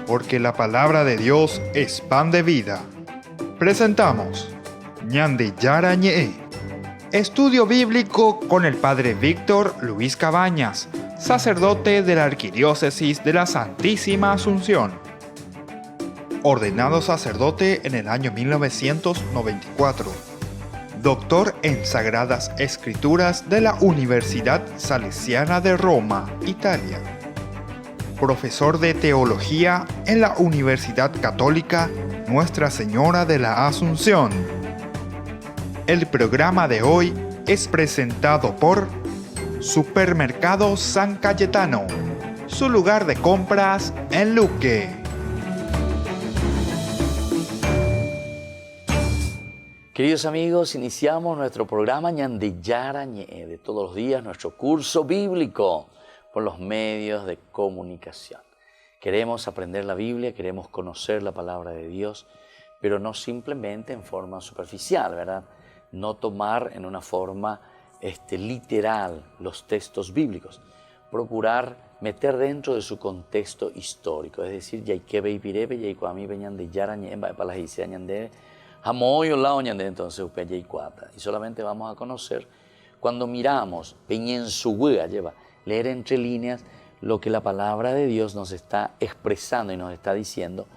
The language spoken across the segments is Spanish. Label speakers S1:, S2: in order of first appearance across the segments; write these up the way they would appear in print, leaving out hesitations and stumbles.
S1: Porque la palabra de Dios es pan de vida. Presentamos Ñande Yara Ñe, estudio bíblico con el Padre Víctor Luis Cabañas, sacerdote de la Arquidiócesis de la Santísima Asunción. Ordenado sacerdote en el año 1994. Doctor en Sagradas Escrituras de la Universidad Salesiana de Roma, Italia. Profesor de Teología en la Universidad Católica Nuestra Señora de la Asunción. El programa de hoy es presentado por Supermercado San Cayetano, su lugar de compras en Luque.
S2: Queridos amigos, iniciamos nuestro programa Ñande Yara Ñe de todos los días, nuestro curso bíblico por los medios de comunicación. Queremos aprender la Biblia, queremos conocer la palabra de Dios, pero no simplemente en forma superficial, ¿verdad? No tomar en una forma literal los textos bíblicos. Procurar meter dentro de su contexto histórico, es decir, y solamente vamos a conocer cuando miramos, leer entre líneas lo que la palabra de Dios nos está expresando y nos está diciendo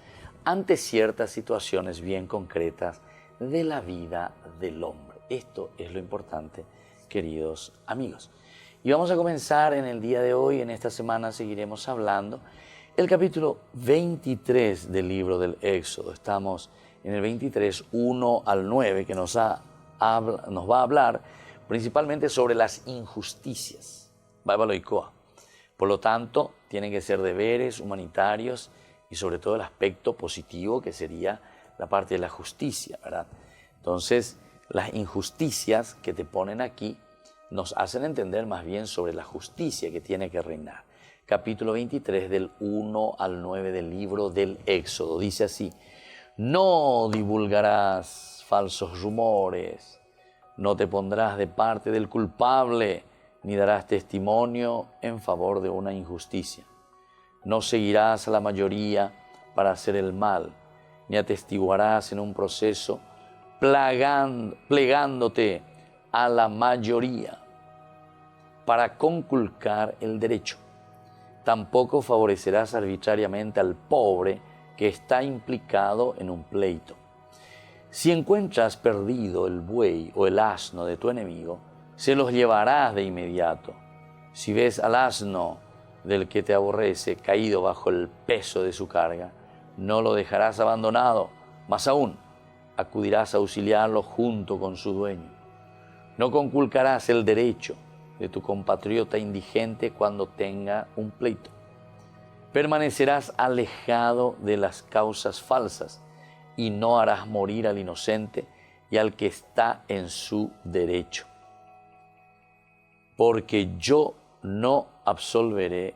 S2: ante ciertas situaciones bien concretas de la vida del hombre. Esto es lo importante, queridos amigos. Y vamos a comenzar en el día de hoy, en esta semana seguiremos hablando el capítulo 23 del libro del Éxodo. Estamos en el 23, 1 al 9, que nos va a hablar principalmente sobre las injusticias. Por lo tanto, tienen que ser deberes humanitarios y sobre todo el aspecto positivo que sería la parte de la justicia, ¿verdad? Entonces, las injusticias que te ponen aquí nos hacen entender más bien sobre la justicia que tiene que reinar. Capítulo 23 del 1 al 9 del libro del Éxodo. Dice así: no divulgarás falsos rumores, no te pondrás de parte del culpable, ni darás testimonio en favor de una injusticia. No seguirás a la mayoría para hacer el mal, ni atestiguarás en un proceso plegándote a la mayoría para conculcar el derecho. Tampoco favorecerás arbitrariamente al pobre que está implicado en un pleito. Si encuentras perdido el buey o el asno de tu enemigo, se los llevarás de inmediato. Si ves al asno del que te aborrece caído bajo el peso de su carga, no lo dejarás abandonado, más aún, acudirás a auxiliarlo junto con su dueño. No conculcarás el derecho de tu compatriota indigente cuando tenga un pleito. Permanecerás alejado de las causas falsas y no harás morir al inocente y al que está en su derecho. Porque yo no absolveré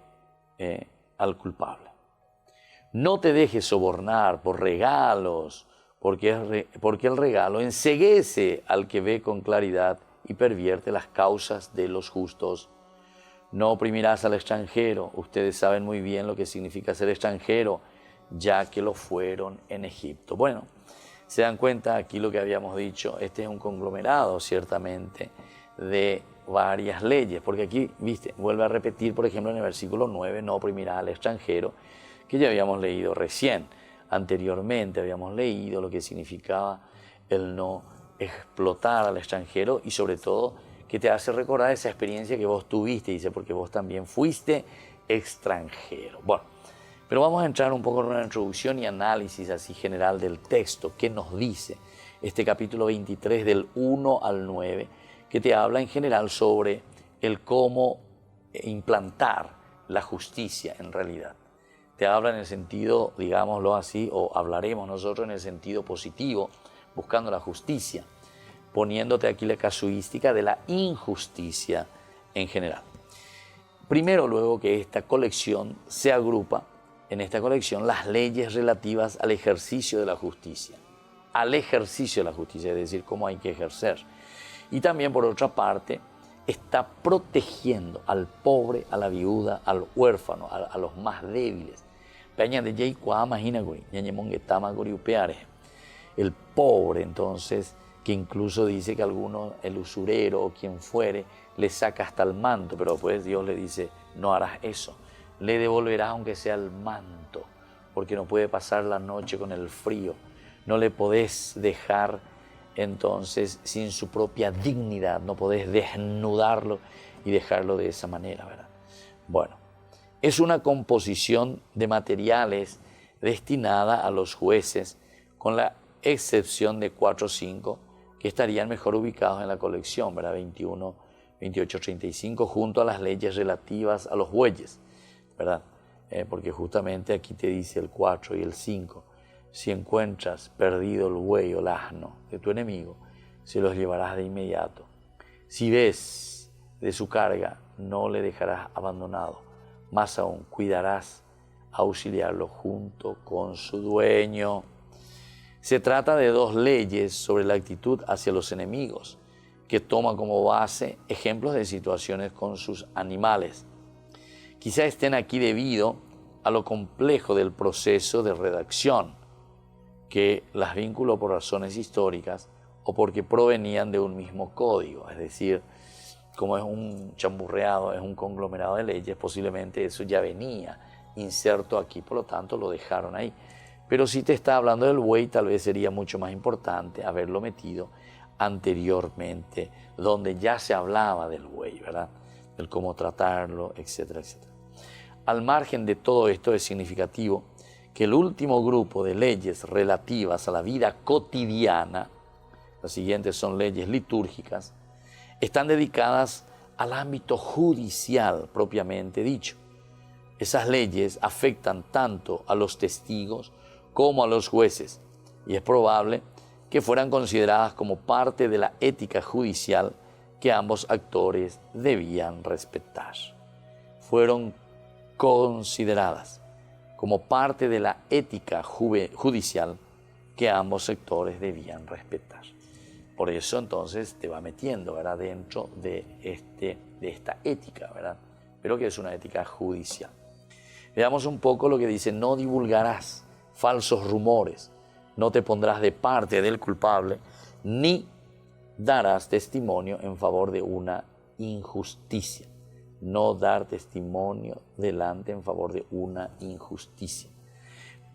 S2: al culpable. No te dejes sobornar por regalos, porque el regalo enceguece al que ve con claridad y pervierte las causas de los justos. No oprimirás al extranjero. Ustedes saben muy bien lo que significa ser extranjero, ya que lo fueron en Egipto. Bueno, se dan cuenta aquí lo que habíamos dicho, este es un conglomerado ciertamente de varias leyes, porque aquí, vuelve a repetir, por ejemplo, en el versículo 9, no oprimirá al extranjero, que ya habíamos leído recién. Anteriormente habíamos leído lo que significaba el no explotar al extranjero y sobre todo que te hace recordar esa experiencia que vos tuviste, dice, porque vos también fuiste extranjero. Bueno, pero vamos a entrar un poco en una introducción y análisis así general del texto. ¿Qué nos dice este capítulo 23 del 1 al 9? Que te habla en general sobre el cómo implantar la justicia en realidad. Te habla en el sentido, digámoslo así, o hablaremos nosotros en el sentido positivo, buscando la justicia, poniéndote aquí la casuística de la injusticia en general. Primero, luego que esta colección se agrupa, en esta colección, las leyes relativas al ejercicio de la justicia. Al ejercicio de la justicia, es decir, cómo hay que ejercer. Y también, por otra parte, está protegiendo al pobre, a la viuda, al huérfano, a los más débiles. peña de Jaycuá, imagina, güey, ñañemonguetama, goriupeare. El pobre, entonces, que incluso dice que alguno, el usurero o quien fuere, le saca hasta el manto, pero pues Dios le dice, no harás eso. Le devolverás aunque sea el manto, porque no puede pasar la noche con el frío. No le podés dejar entonces sin su propia dignidad, no podés desnudarlo y dejarlo de esa manera, ¿verdad? Bueno, es una composición de materiales destinada a los jueces, con la excepción de 4 o 5 que estarían mejor ubicados en la colección, ¿verdad? 21, 28, 35, junto a las leyes relativas a los bueyes, ¿verdad? Porque justamente aquí te dice el 4 y el 5, si encuentras perdido el buey o el asno de tu enemigo, se los llevarás de inmediato. Si ves de su carga, no le dejarás abandonado, más aún cuidarás auxiliarlo junto con su dueño. Se trata de 2 leyes sobre la actitud hacia los enemigos, que toma como base ejemplos de situaciones con sus animales. Quizá estén aquí debido a lo complejo del proceso de redacción, que las vinculó por razones históricas o porque provenían de un mismo código, es decir, como es un chamburreado, es un conglomerado de leyes, posiblemente eso ya venía inserto aquí, por lo tanto lo dejaron ahí. Pero si te está hablando del buey, tal vez sería mucho más importante haberlo metido anteriormente, donde ya se hablaba del buey, ¿verdad? Del cómo tratarlo, etcétera, etcétera. Al margen de todo esto, es significativo que el último grupo de leyes relativas a la vida cotidiana, las siguientes son leyes litúrgicas, están dedicadas al ámbito judicial propiamente dicho. Esas leyes afectan tanto a los testigos como a los jueces, y es probable que fueran consideradas como parte de la ética judicial que ambos actores debían respetar. Fueron consideradas como parte de la ética judicial que ambos sectores debían respetar. Por eso entonces te va metiendo, ¿verdad?, dentro de esta ética, ¿verdad?, pero que es una ética judicial. Veamos un poco lo que dice: no divulgarás falsos rumores, no te pondrás de parte del culpable, ni darás testimonio en favor de una injusticia. No dar testimonio delante en favor de una injusticia.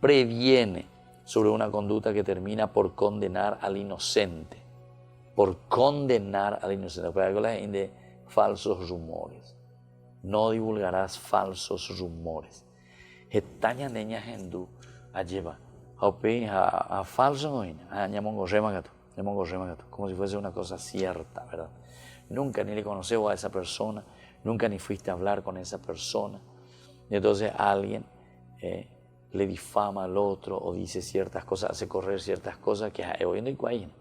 S2: Previene sobre una conducta que termina por condenar al inocente. Por condenar al inocente. Para algo de falsos rumores. No divulgarás falsos rumores. Etaña neña hendú a lleva a falso como si fuese una cosa cierta, ¿verdad? Nunca ni le conoces a esa persona, nunca ni fuiste a hablar con esa persona. Y entonces alguien le difama al otro o dice ciertas cosas, hace correr ciertas cosas que hoy no hay,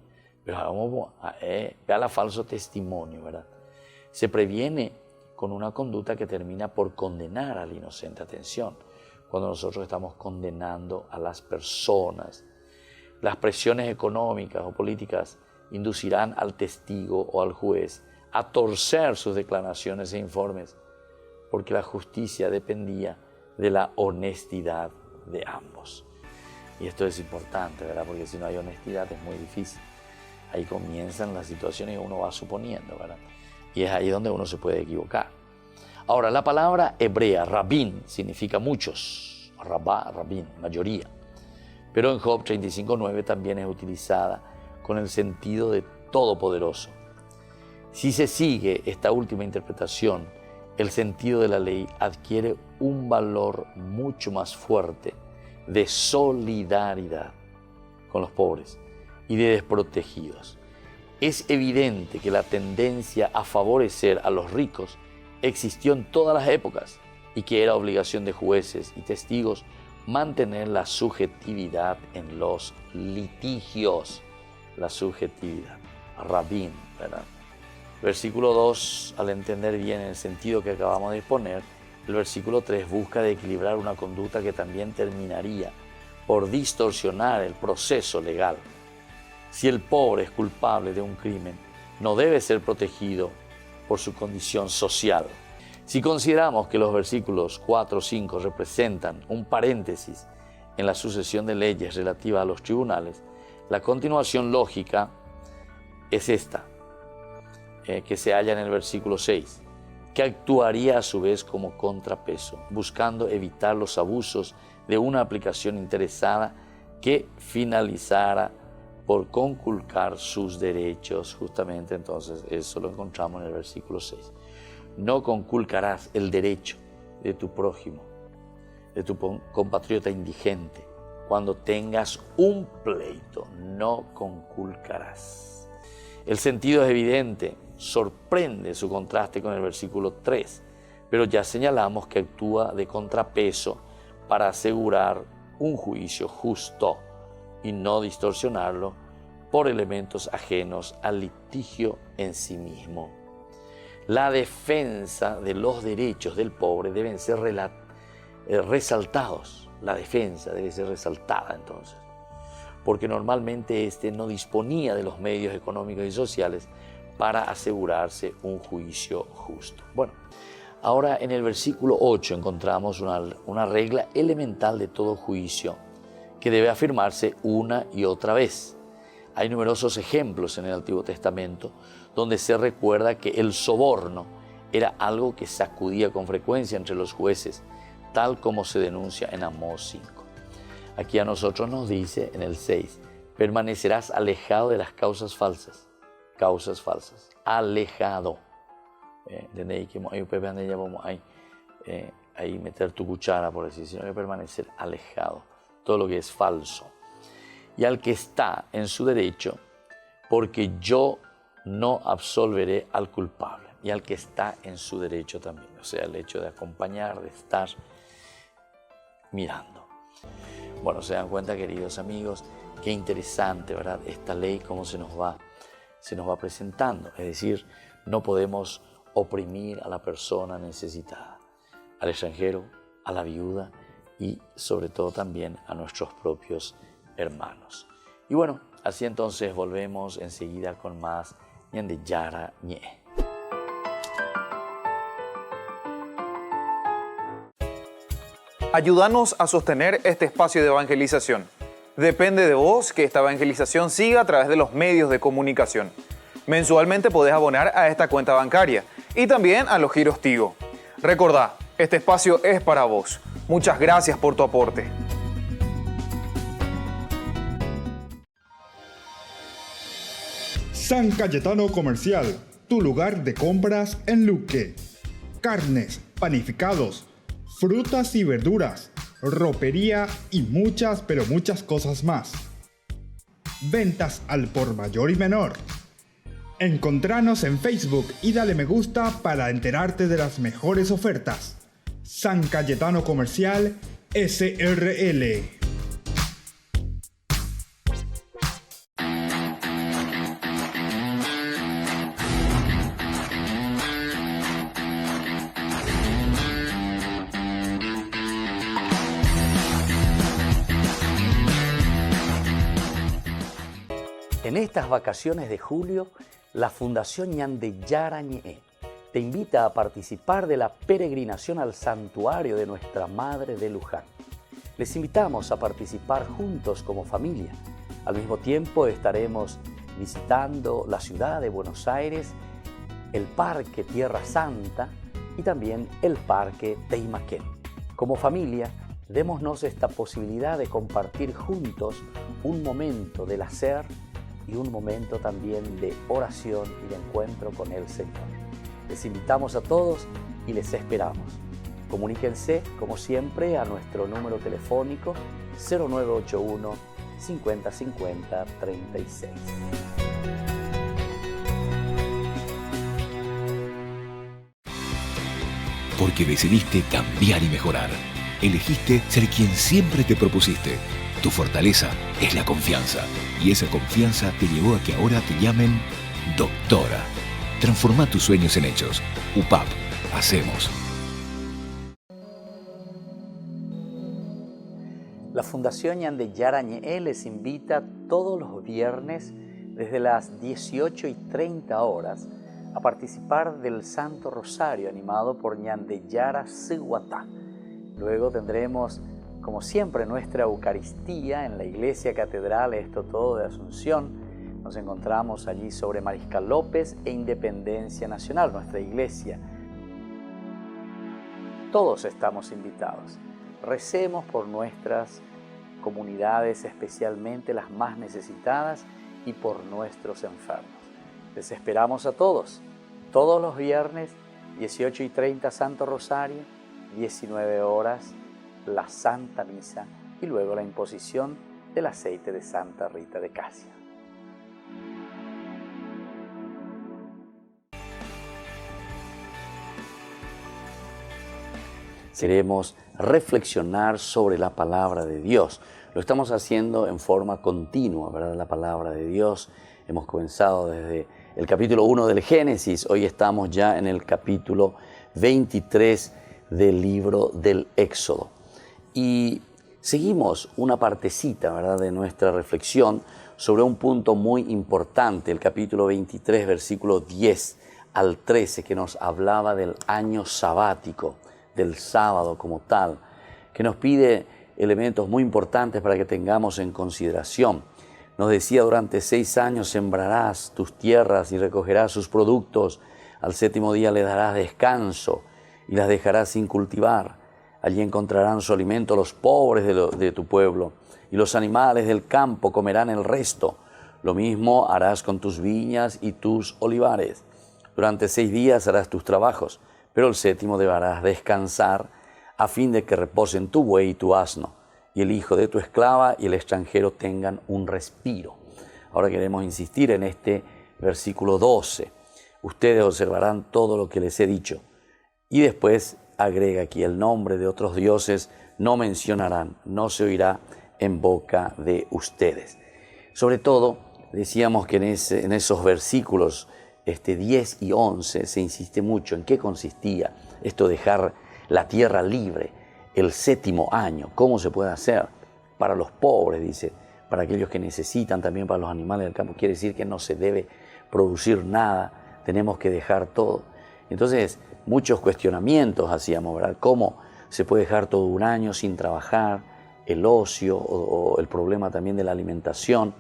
S2: pero vamos a la falso testimonio, ¿verdad? Se previene con una conducta que termina por condenar al inocente. Atención, cuando nosotros estamos condenando a las personas, las presiones económicas o políticas inducirán al testigo o al juez a torcer sus declaraciones e informes, porque la justicia dependía de la honestidad de ambos. Y esto es importante, ¿verdad? Porque si no hay honestidad es muy difícil. Ahí comienzan las situaciones que uno va suponiendo, ¿verdad? Y es ahí donde uno se puede equivocar. Ahora, la palabra hebrea, rabín, significa muchos. Rabá, rabín, mayoría. Pero en Job 35:9 también es utilizada con el sentido de todopoderoso. Si se sigue esta última interpretación, el sentido de la ley adquiere un valor mucho más fuerte de solidaridad con los pobres y de desprotegidos. Es evidente que la tendencia a favorecer a los ricos existió en todas las épocas y que era obligación de jueces y testigos mantener la subjetividad en los litigios. La subjetividad. Rabín, ¿verdad? Versículo 2, al entender bien el sentido que acabamos de exponer, el versículo 3 busca de equilibrar una conducta que también terminaría por distorsionar el proceso legal. Si el pobre es culpable de un crimen, no debe ser protegido por su condición social, Si consideramos que los versículos 4 o 5 representan un paréntesis en la sucesión de leyes relativa a los tribunales, la continuación lógica es esta, que se halla en el versículo 6, que actuaría a su vez como contrapeso, buscando evitar los abusos de una aplicación interesada que finalizara por conculcar sus derechos. Justamente entonces eso lo encontramos en el versículo 6. No conculcarás el derecho de tu prójimo, de tu compatriota indigente. Cuando tengas un pleito, no conculcarás. El sentido es evidente, sorprende su contraste con el versículo 3, pero ya señalamos que actúa de contrapeso para asegurar un juicio justo y no distorsionarlo por elementos ajenos al litigio en sí mismo. La defensa de los derechos del pobre deben ser resaltados. La defensa debe ser resaltada entonces, porque normalmente éste no disponía de los medios económicos y sociales para asegurarse un juicio justo. Bueno, ahora en el versículo 8 encontramos una regla elemental de todo juicio que debe afirmarse una y otra vez. Hay numerosos ejemplos en el Antiguo Testamento donde se recuerda que el soborno era algo que sacudía con frecuencia entre los jueces, tal como se denuncia en Amós 5. Aquí a nosotros nos dice en el 6, permanecerás alejado de las causas falsas, alejado. ¿Entendéis? Que ahí meter tu cuchara, por decir, sino que permanecer alejado, todo lo que es falso. Y al que está en su derecho, porque yo no absolveré al culpable. Y al que está en su derecho también, o sea, el hecho de acompañar, de estar mirando. Bueno, se dan cuenta, queridos amigos, qué interesante, ¿verdad? Esta ley, cómo se nos va presentando. Es decir, no podemos oprimir a la persona necesitada, al extranjero, a la viuda y sobre todo también a nuestros propios hermanos. Y bueno, así entonces volvemos enseguida con más Ñande Yara Ñe.
S3: Ayúdanos a sostener este espacio de evangelización. Depende de vos que esta evangelización siga a través de los medios de comunicación. Mensualmente podés abonar a esta cuenta bancaria y también a los giros Tigo. Recordá, este espacio es para vos. Muchas gracias por tu aporte.
S1: San Cayetano Comercial, tu lugar de compras en Luque. Carnes, panificados, frutas y verduras, ropería y muchas, pero muchas cosas más. Ventas al por mayor y menor. Encontranos en Facebook y dale me gusta para enterarte de las mejores ofertas. San Cayetano Comercial SRL.
S2: En estas vacaciones de julio, la Fundación Ñande Yara Ñe te invita a participar de la peregrinación al santuario de Nuestra Madre de Luján. Les invitamos a participar juntos como familia. Al mismo tiempo estaremos visitando la ciudad de Buenos Aires, el Parque Tierra Santa y también el Parque Teimaquén. Como familia, démonos esta posibilidad de compartir juntos un momento del hacer y un momento también de oración y de encuentro con el Señor. Les invitamos a todos y les esperamos. Comuníquense, como siempre, a nuestro número telefónico 0981 50 50 36.
S4: Porque decidiste cambiar y mejorar. Elegiste ser quien siempre te propusiste. Tu fortaleza es la confianza. Y esa confianza te llevó a que ahora te llamen doctora. Transforma tus sueños en hechos. UPAP. Hacemos.
S2: La Fundación Ñande Yara Ñe les invita todos los viernes desde las 18:30 horas a participar del Santo Rosario animado por Ñandeyara Siguatá. Luego tendremos, como siempre, nuestra Eucaristía en la Iglesia Catedral Esto Todo de Asunción. Nos encontramos allí sobre Mariscal López e Independencia Nacional, nuestra iglesia. Todos estamos invitados. Recemos por nuestras comunidades, especialmente las más necesitadas, y por nuestros enfermos. Les esperamos a todos los viernes, 18:30 Santo Rosario, 19 horas la Santa Misa y luego la imposición del aceite de Santa Rita de Casia. Queremos reflexionar sobre la palabra de Dios. Lo estamos haciendo en forma continua, ¿verdad? La palabra de Dios. Hemos comenzado desde el capítulo 1 del Génesis. Hoy estamos ya en el capítulo 23 del libro del Éxodo. Y seguimos una partecita, ¿verdad?, de nuestra reflexión sobre un punto muy importante, el capítulo 23, versículo 10 al 13, que nos hablaba del año sabático, del sábado como tal, que nos pide elementos muy importantes para que tengamos en consideración. Nos decía: durante 6 años sembrarás tus tierras y recogerás sus productos, al 7º día le darás descanso y las dejarás sin cultivar. Allí encontrarán su alimento los pobres de tu pueblo, y los animales del campo comerán el resto. Lo mismo harás con tus viñas y tus olivares. Durante 6 días harás tus trabajos, pero el 7º deberás descansar, a fin de que reposen tu buey y tu asno, y el hijo de tu esclava y el extranjero tengan un respiro. Ahora queremos insistir en este versículo 12. Ustedes observarán todo lo que les he dicho. Y después agrega aquí: el nombre de otros dioses no mencionarán, no se oirá en boca de ustedes. Sobre todo, decíamos que en esos versículos 10 y 11 se insiste mucho en qué consistía esto, dejar la tierra libre el 7º año. ¿Cómo se puede hacer? Para los pobres, dice, para aquellos que necesitan, también para los animales del campo. Quiere decir que no se debe producir nada, tenemos que dejar todo. Entonces, muchos cuestionamientos hacíamos, ¿verdad? ¿Cómo se puede dejar todo un año sin trabajar? El ocio o el problema también de la alimentación.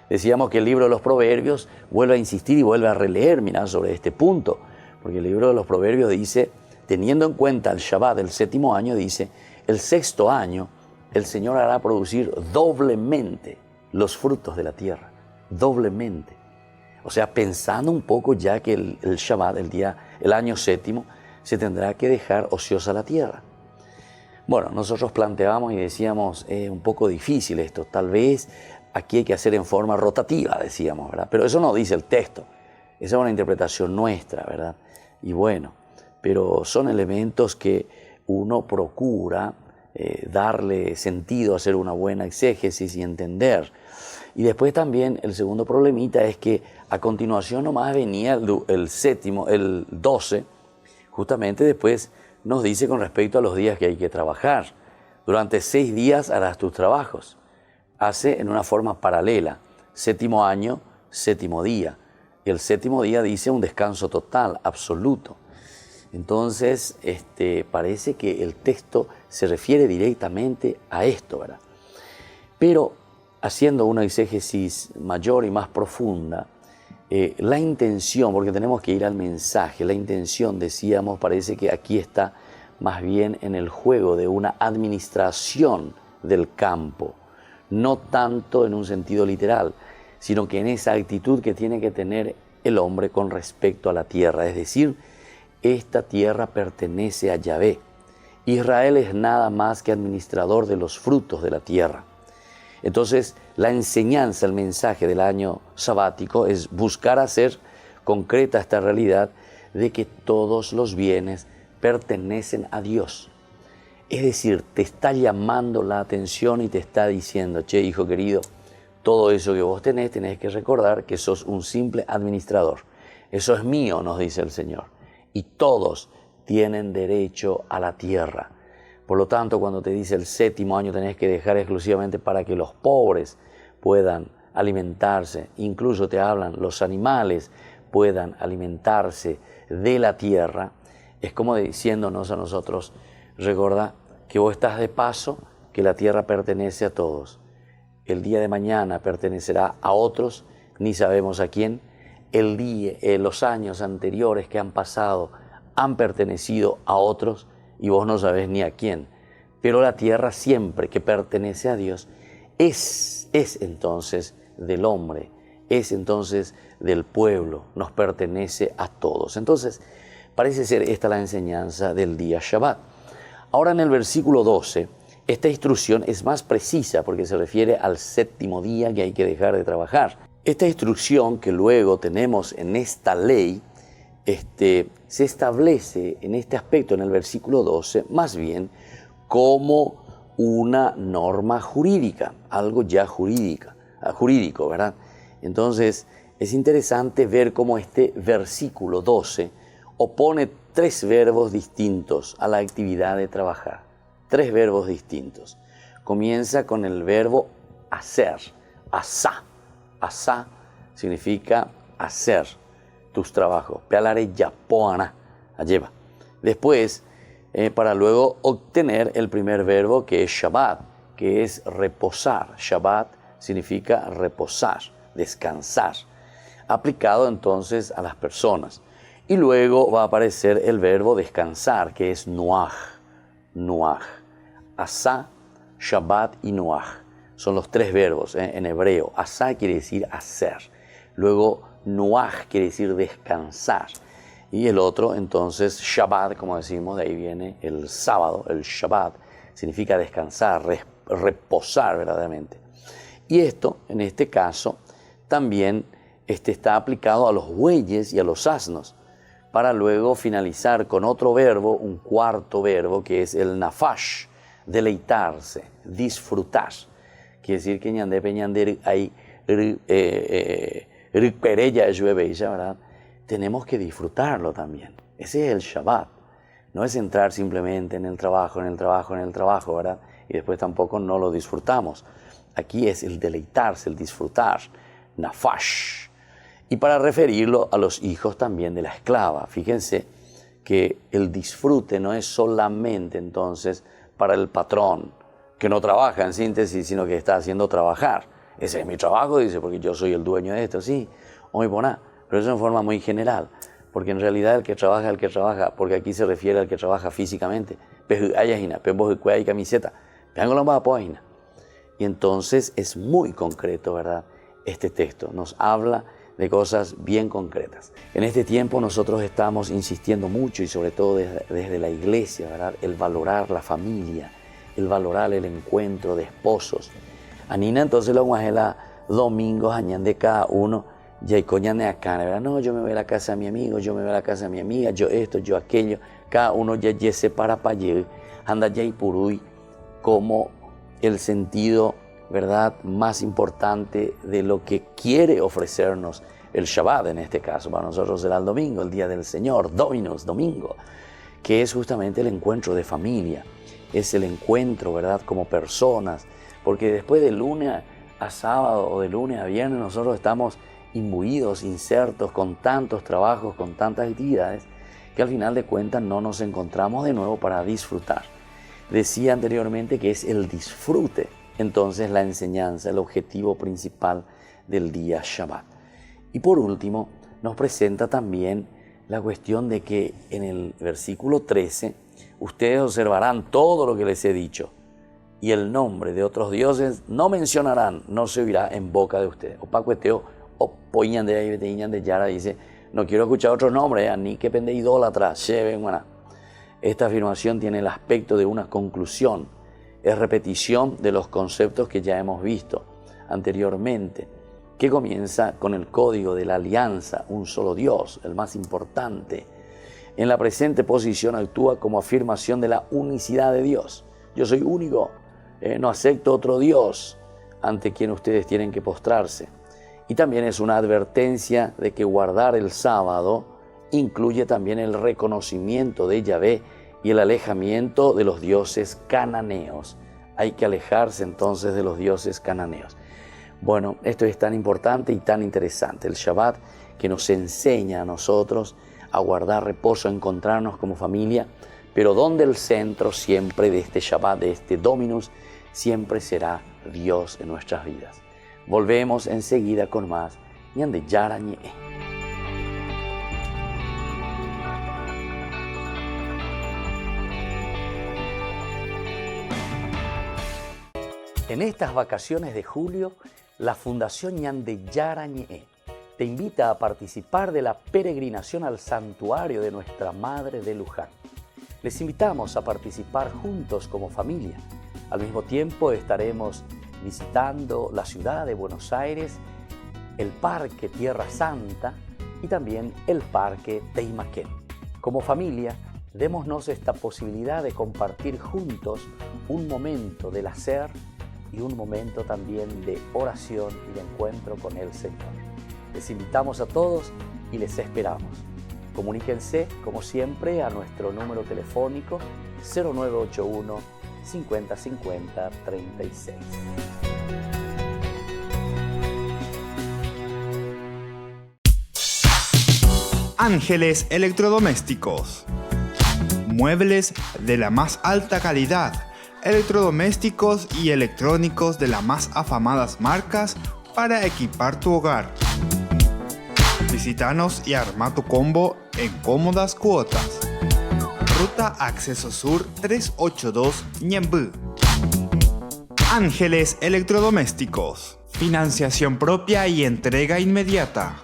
S2: Decíamos que el libro de los Proverbios vuelve a insistir y vuelve a releer, mirá, sobre este punto, porque el libro de los Proverbios dice, teniendo en cuenta el Shabbat del 7º año, dice: el 6º año el Señor hará producir doblemente los frutos de la tierra, doblemente. O sea, pensando un poco ya que el Shabbat, el año 7º, se tendrá que dejar ociosa la tierra. Bueno, nosotros planteábamos y decíamos, un poco difícil esto, tal vez aquí hay que hacer en forma rotativa, decíamos, ¿verdad? Pero eso no dice el texto, esa es una interpretación nuestra, ¿verdad? Y bueno, pero son elementos que uno procura darle sentido, hacer una buena exégesis y entender. Y después también el segundo problemita es que a continuación nomás venía el 7º, el 12, justamente después nos dice con respecto a los días que hay que trabajar. Durante 6 días harás tus trabajos. Hace en una forma paralela, 7º año, 7º día. Y el 7º día dice un descanso total, absoluto. Entonces, parece que el texto se refiere directamente a esto, ¿verdad? Pero haciendo una exégesis mayor y más profunda, la intención, porque tenemos que ir al mensaje, la intención, decíamos, parece que aquí está más bien en el juego de una administración del campo, no tanto en un sentido literal, sino que en esa actitud que tiene que tener el hombre con respecto a la tierra, es decir, esta tierra pertenece a Yahvé. Israel es nada más que administrador de los frutos de la tierra. Entonces, la enseñanza, el mensaje del año sabático es buscar hacer concreta esta realidad de que todos los bienes pertenecen a Dios. Es decir, te está llamando la atención y te está diciendo: che, hijo querido, todo eso que vos tenés que recordar que sos un simple administrador. Eso es mío, nos dice el Señor. Y todos tienen derecho a la tierra. Por lo tanto, cuando te dice el 7º año tenés que dejar exclusivamente para que los pobres puedan alimentarse, incluso te hablan los animales puedan alimentarse de la tierra, es como diciéndonos a nosotros, recuerda que vos estás de paso, que la tierra pertenece a todos. El día de mañana pertenecerá a otros, ni sabemos a quién. Los años anteriores que han pasado han pertenecido a otros y vos no sabés ni a quién. Pero la tierra siempre que pertenece a Dios es entonces del hombre, es entonces del pueblo, nos pertenece a todos. Entonces, parece ser esta la enseñanza del día Shabbat. Ahora en el versículo 12, esta instrucción es más precisa porque se refiere al séptimo día que hay que dejar de trabajar. Esta instrucción que luego tenemos en esta ley, se establece en este aspecto en el versículo 12, más bien como una norma jurídica, algo ya jurídico, ¿verdad? Entonces, es interesante ver cómo este versículo 12 opone 3 verbos distintos a la actividad de trabajar. 3 verbos distintos. Comienza con el verbo hacer, asá. Asá significa hacer tus trabajos. Pealare yapoana, lleva. Después, para luego obtener el primer verbo que es Shabbat, que es reposar. Shabbat significa reposar, descansar, aplicado entonces a las personas. Y luego va a aparecer el verbo descansar, que es nuaj, nuaj. Asá, Shabbat y nuaj. Son los 3 verbos en hebreo. Asá quiere decir hacer. Luego nuaj quiere decir descansar. Y el otro, entonces, Shabbat, como decimos, de ahí viene el sábado, el Shabbat, significa descansar, reposar verdaderamente. Y esto, en este caso, también está aplicado a los bueyes y a los asnos, para luego finalizar con otro verbo, un cuarto verbo, que es el nafash, deleitarse, disfrutar. Quiere decir que ñande peñander hay perella ¿verdad? Tenemos que disfrutarlo también. Ese es el Shabbat. No es entrar simplemente en el trabajo, ¿verdad? Y después tampoco no lo disfrutamos. Aquí es el deleitarse, el disfrutar, nafash. Y para referirlo a los hijos también de la esclava. Fíjense que el disfrute no es solamente entonces para el patrón, que no trabaja en síntesis, sino que está haciendo trabajar. Ese es mi trabajo, dice, porque yo soy el dueño de esto, sí, muy buena, pero eso en forma muy general, porque en realidad el que trabaja, porque aquí se refiere al que trabaja físicamente, y camiseta, y entonces es muy concreto, ¿verdad? Este texto nos habla de cosas bien concretas. En este tiempo nosotros estamos insistiendo mucho y sobre todo desde la iglesia, ¿verdad? El valorar la familia, el valorar el encuentro de esposos. Anina entonces lo guajela domingos añan de cada uno, ya hay coñan de acá, ¿verdad? No, yo me voy a la casa de mi amigo, yo me voy a la casa de mi amiga, yo esto, yo aquello, cada uno ya se para allí, anda ya y purui, como el sentido, ¿verdad?, más importante de lo que quiere ofrecernos el Shabbat, en este caso, para nosotros será el domingo, el día del Señor, Dominus, domingo, que es justamente el encuentro de familia, es el encuentro, ¿verdad?, como personas, porque después de lunes a sábado o de lunes a viernes nosotros estamos imbuidos, insertos con tantos trabajos, con tantas actividades, que al final de cuentas no nos encontramos de nuevo para disfrutar. Decía anteriormente que es el disfrute, entonces la enseñanza, el objetivo principal del día Shabbat. Y por último, nos presenta también la cuestión de que en el versículo 13, ustedes observarán todo lo que les he dicho, y el nombre de otros dioses no mencionarán, no se oirá en boca de ustedes. Opacueteo, o poñan de ahí, de Yara, dice, no quiero escuchar otro nombre, ni que pende idólatra, Esta afirmación tiene el aspecto de una conclusión, es repetición de los conceptos que ya hemos visto anteriormente, que comienza con el código de la alianza, un solo Dios, el más importante. En la presente posición actúa como afirmación de la unicidad de Dios. Yo soy único, no acepto otro Dios ante quien ustedes tienen que postrarse. Y también es una advertencia de que guardar el sábado incluye también el reconocimiento de Yahvé y el alejamiento de los dioses cananeos. Hay que alejarse entonces de los dioses cananeos. Bueno, esto es tan importante y tan interesante. El Shabbat que nos enseña a nosotros a guardar reposo, a encontrarnos como familia, pero donde el centro siempre de este Shabbat, de este Dominus, siempre será Dios en nuestras vidas. Volvemos enseguida con más Ñande Yarañe. En estas vacaciones de julio, la Fundación Ñande Yarañe te invita a participar de la peregrinación al santuario de Nuestra Madre de Luján. Les invitamos a participar juntos como familia. Al mismo tiempo estaremos visitando la ciudad de Buenos Aires, el Parque Tierra Santa y también el Parque Teimaquén. Como familia, démonos esta posibilidad de compartir juntos un momento del hacer y un momento también de oración y de encuentro con el Señor. Les invitamos a todos y les esperamos. Comuníquense, como siempre, a nuestro número telefónico 0981 50 50 36.
S1: Ángeles Electrodomésticos. Muebles de la más alta calidad, electrodomésticos y electrónicos de las más afamadas marcas para equipar tu hogar. Visítanos y arma tu combo en cómodas cuotas. Ruta Acceso Sur 382 Ñemby. Ángeles Electrodomésticos. Financiación propia y entrega inmediata.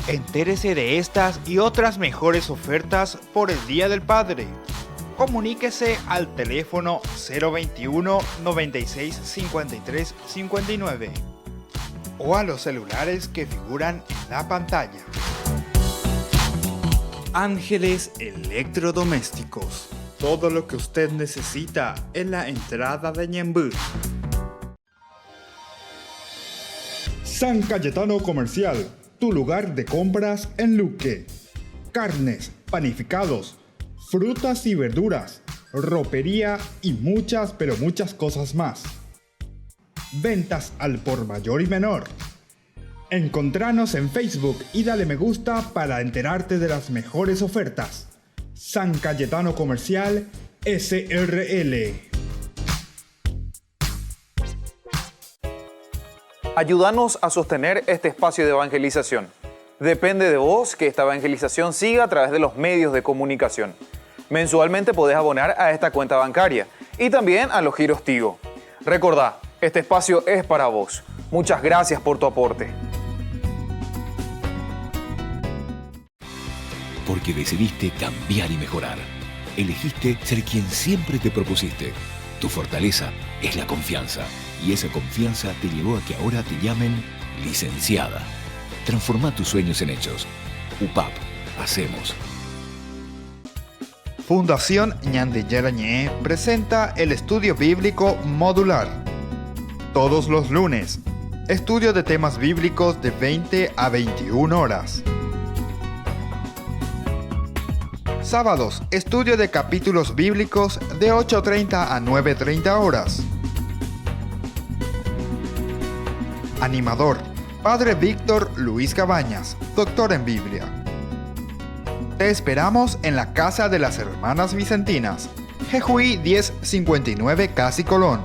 S1: Entérese de estas y otras mejores ofertas por el Día del Padre. Comuníquese al teléfono 021 96 53 59 o a los celulares que figuran en la pantalla. Ángeles Electrodomésticos. Todo lo que usted necesita en la entrada de Ñemby. San Cayetano Comercial, tu lugar de compras en Luque. Carnes, panificados, frutas y verduras, ropería y muchas, pero muchas cosas más. Ventas al por mayor y menor. Encontranos en Facebook y dale me gusta para enterarte de las mejores ofertas. San Cayetano Comercial SRL.
S3: Ayúdanos a sostener este espacio de evangelización. Depende de vos que esta evangelización siga a través de los medios de comunicación. Mensualmente podés abonar a esta cuenta bancaria y también a los giros Tigo. Recordá, este espacio es para vos. Muchas gracias por tu aporte.
S4: Porque decidiste cambiar y mejorar. Elegiste ser quien siempre te propusiste. Tu fortaleza es la confianza. Y esa confianza te llevó a que ahora te llamen licenciada. Transforma tus sueños en hechos. UPAP. Hacemos.
S1: Fundación Ñande Yarañe presenta el estudio bíblico modular. Todos los lunes, estudio de temas bíblicos de 20 a 21 horas. Sábados, estudio de capítulos bíblicos de 8:30 a 9:30 horas. Animador, Padre Víctor Luis Cabañas, doctor en Biblia. Te esperamos en la Casa de las Hermanas Vicentinas, Jejuí 1059 Casi Colón.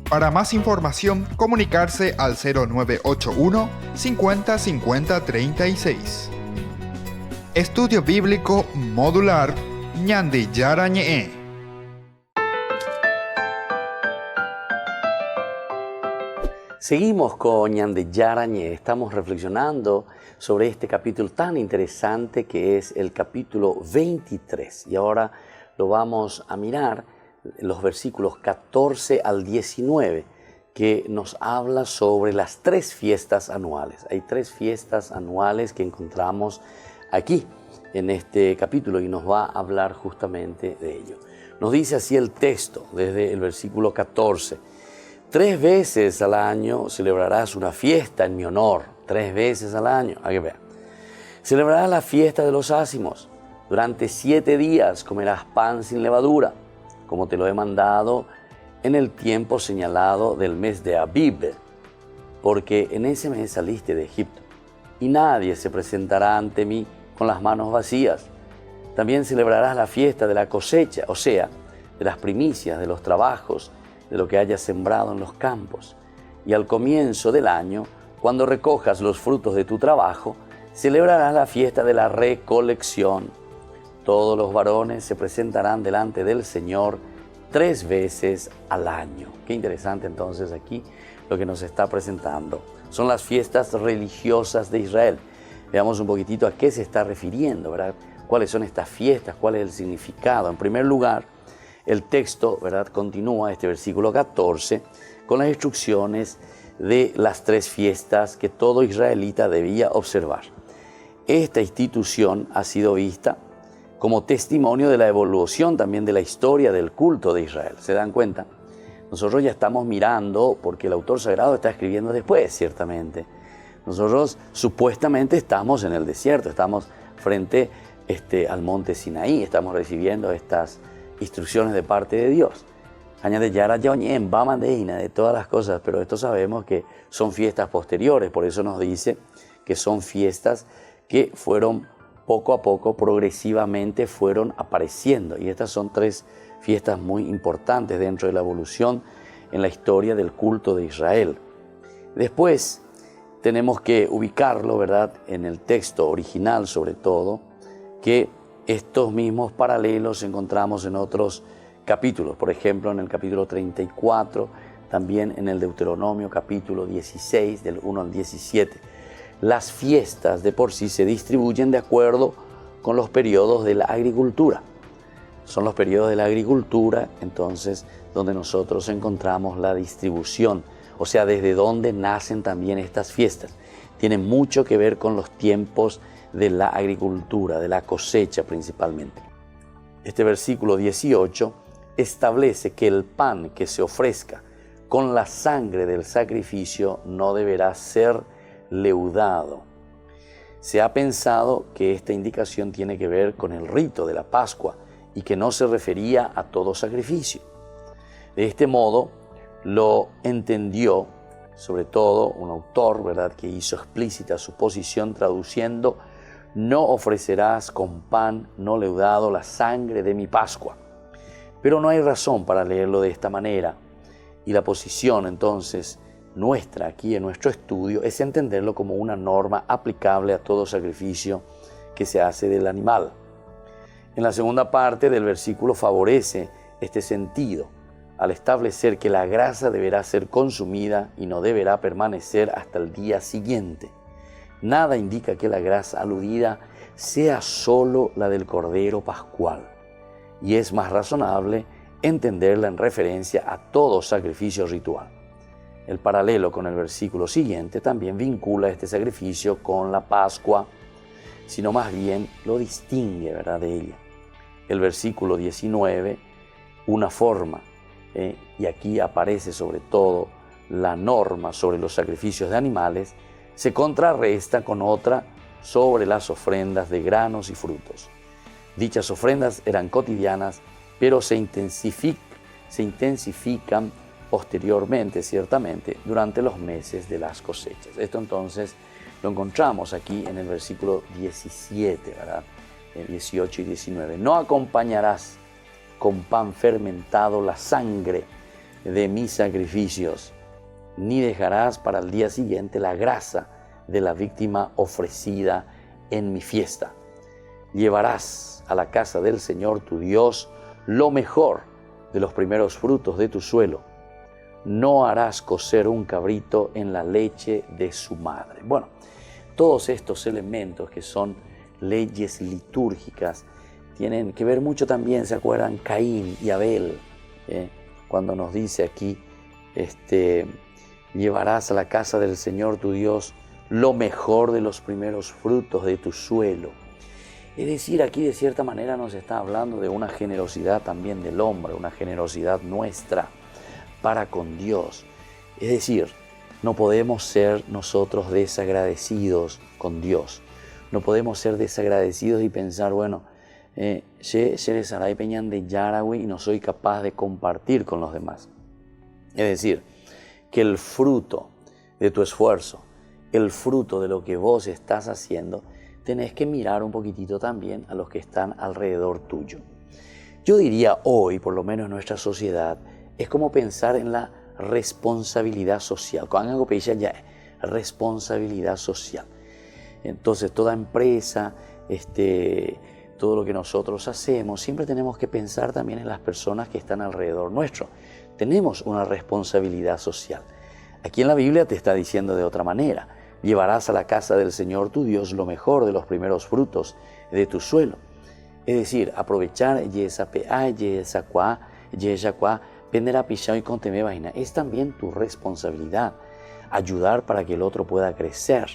S1: Para más información, comunicarse al 0981 50 50 36. Estudio Bíblico Modular Ñande Yarañe.
S2: Seguimos con Ñande Yarañe. Estamos reflexionando sobre este capítulo tan interesante que es el capítulo 23. Y ahora lo vamos a mirar en los versículos 14 al 19, que nos habla sobre las 3 fiestas anuales. Hay 3 fiestas anuales que encontramos aquí en este capítulo y nos va a hablar justamente de ello. Nos dice así el texto desde el versículo 14. 3 veces al año celebrarás una fiesta en mi honor. 3 veces al año. A que vean. Celebrarás la fiesta de los ácimos. Durante 7 días comerás pan sin levadura, como te lo he mandado en el tiempo señalado del mes de Abib, porque en ese mes saliste de Egipto. y nadie se presentará ante mí con las manos vacías. También celebrarás la fiesta de la cosecha, o sea, de las primicias, de los trabajos, de lo que hayas sembrado en los campos. Y al comienzo del año, cuando recojas los frutos de tu trabajo, celebrarás la fiesta de la recolección. Todos los varones se presentarán delante del Señor 3 veces al año. Qué interesante entonces aquí lo que nos está presentando. Son las fiestas religiosas de Israel. Veamos un poquitito a qué se está refiriendo, ¿verdad? ¿Cuáles son estas fiestas? ¿Cuál es el significado? En primer lugar, el texto, ¿verdad?, continúa, este versículo 14, con las instrucciones de las 3 fiestas que todo israelita debía observar. Esta institución ha sido vista como testimonio de la evolución también de la historia del culto de Israel. ¿Se dan cuenta? Nosotros ya estamos mirando, porque el autor sagrado está escribiendo después, ciertamente. Nosotros supuestamente estamos en el desierto, estamos frente al monte Sinaí, estamos recibiendo estas instrucciones de parte de Dios. Añade Yara Yaoñen, Bamandeina, de todas las cosas, pero esto sabemos que son fiestas posteriores, por eso nos dice que son fiestas que fueron poco a poco, progresivamente fueron apareciendo. Y estas son 3 fiestas muy importantes dentro de la evolución en la historia del culto de Israel. Después tenemos que ubicarlo, ¿verdad?, en el texto original sobre todo, que estos mismos paralelos encontramos en otros capítulos. Por ejemplo, en el capítulo 34, también en el Deuteronomio capítulo 16, del 1 al 17. Las fiestas de por sí se distribuyen de acuerdo con los periodos de la agricultura. Son los periodos de la agricultura, entonces, donde nosotros encontramos la distribución, o sea, desde dónde nacen también estas fiestas. Tienen mucho que ver con los tiempos de la agricultura, de la cosecha principalmente. Este versículo 18 establece que el pan que se ofrezca con la sangre del sacrificio no deberá ser leudado. Se ha pensado que esta indicación tiene que ver con el rito de la Pascua y que no se refería a todo sacrificio. De este modo lo entendió sobre todo un autor, ¿verdad?, que hizo explícita su posición traduciendo: no ofrecerás con pan no leudado la sangre de mi Pascua. Pero no hay razón para leerlo de esta manera, y la posición entonces nuestra aquí en nuestro estudio es entenderlo como una norma aplicable a todo sacrificio que se hace del animal. En la segunda parte del versículo favorece este sentido al establecer que la grasa deberá ser consumida y no deberá permanecer hasta el día siguiente. Nada indica que la grasa aludida sea solo la del cordero pascual, y es más razonable entenderla en referencia a todo sacrificio ritual. El paralelo con el versículo siguiente también vincula este sacrificio con la Pascua, sino más bien lo distingue, ¿verdad?, de ella. El versículo 19, una forma, y aquí aparece sobre todo la norma sobre los sacrificios de animales, se contrarresta con otra sobre las ofrendas de granos y frutos. Dichas ofrendas eran cotidianas, pero se intensifican posteriormente, ciertamente, durante los meses de las cosechas. Esto entonces lo encontramos aquí en el versículo 17, ¿verdad? 18 y 19. No acompañarás con pan fermentado la sangre de mis sacrificios, ni dejarás para el día siguiente la grasa de la víctima ofrecida en mi fiesta. Llevarás a la casa del Señor tu Dios lo mejor de los primeros frutos de tu suelo. No harás cocer un cabrito en la leche de su madre. Bueno, todos estos elementos que son leyes litúrgicas tienen que ver mucho también, ¿se acuerdan? Caín y Abel, cuando nos dice aquí, llevarás a la casa del Señor tu Dios lo mejor de los primeros frutos de tu suelo. Es decir, aquí de cierta manera nos está hablando de una generosidad también del hombre, una generosidad nuestra para con Dios. Es decir, no podemos ser nosotros desagradecidos con Dios. No podemos ser desagradecidos y pensar, bueno, Sheresaray Peñan de Yarawi y no soy capaz de compartir con los demás. Es decir, que el fruto de tu esfuerzo el fruto de lo que vos estás haciendo, tenés que mirar un poquitito también a los que están alrededor tuyo. Yo diría hoy, por lo menos en nuestra sociedad, es como pensar en la responsabilidad social. Cuando algo pedía ya responsabilidad social. Entonces, toda empresa, todo lo que nosotros hacemos, siempre tenemos que pensar también en las personas que están alrededor nuestro. Tenemos una responsabilidad social. Aquí en la Biblia te está diciendo de otra manera: llevarás a la casa del Señor tu Dios lo mejor de los primeros frutos de tu suelo. Es decir, aprovechar es también tu responsabilidad. Ayudar para que el otro pueda crecer.